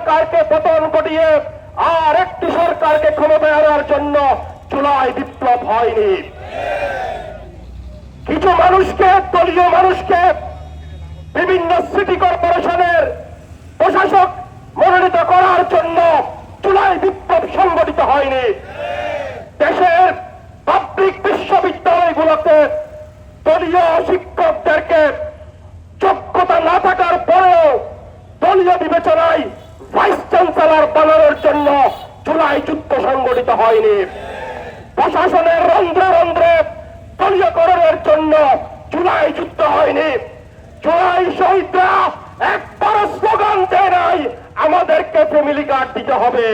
সরকারকে পতন ঘটিয়ে আর একটি সরকারকে ক্ষমতায় আনার জন্য জুলাই বিপ্লব হয়নি। কিছু মানুষকে, দলীয় মানুষকে বিভিন্ন সিটি কর্পোরেশনের প্রশাসক মনোনীত করার জন্য জুলাই বিপ্লব সংগঠিত হয়নি। দেশের পাবলিক বিশ্ববিদ্যালয়গুলোতে দলীয় শিক্ষকদেরকে যোগ্যতা না থাকার পরেও দলীয় বিবেচনায় ভাইস চ্যান্সেলর বানানোর জন্য জুলাই যুদ্ধ সংগঠিত হয়নি। প্রশাসনের রন্ধ্রে রন্ধ্রে দলীয়করণের জন্য জুলাই যুদ্ধ হয়নি। জুলাই শহীদরা একবারও স্লোগান দেয় নাই আমাদেরকে ফ্যামিলি কার্ড দিতে হবে।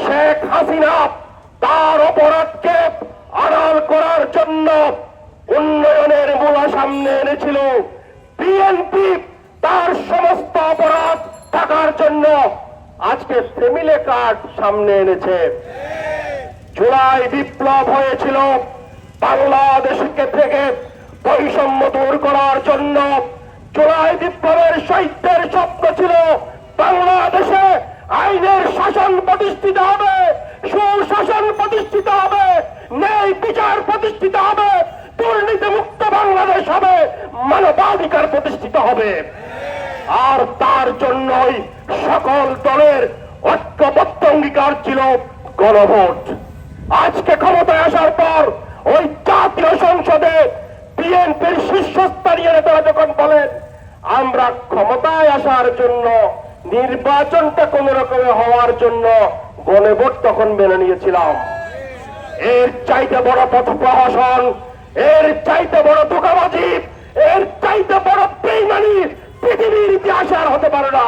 শেখ হাসিনা তার অপরাধকে আড়াল করার জন্য উন্নয়নের মূলা সামনে এনেছিল। বিএনপি তার সমস্ত অপরাধ থাকার জন্য আজকে ফ্যামিলি কার্ড সামনে এনেছে। জুলাই বিপ্লব হয়েছিল বাংলাদেশকে থেকে বৈষম্য দূর করার জন্য। জুলাই বিপ্লবের শহীদদের স্বপ্ন ছিল বাংলাদেশে আইনের শাসন প্রতিষ্ঠিত হবে, সুশাসন প্রতিষ্ঠিত হবে, ন্যায় বিচার প্রতিষ্ঠিত হবে, দুর্নীতি মুক্ত বাংলাদেশ হবে, মানবাধিকার প্রতিষ্ঠিত হবে। আর তার জন্যই সকল দলের ঐক্যবদ্ধ অঙ্গীকার ছিল গণভোট। আজকে ক্ষমতায় আসার পর ওই জাতীয় সংসদে বিএনপির শীর্ষস্থানীয় নেতারা যখন বলেন আমরা ক্ষমতায় আসার জন্য, নির্বাচনটা কোন রকমে হওয়ার জন্য গণভোট তখন মেনে নিয়েছিলাম। এর চাইতে বড় পথ প্রহসন, এর চাইতে বড় ধোঁকাবাজি, এর চাইতে বড় বেইমানি পৃথিবীর ইতিহাসে আর হতে পারে না।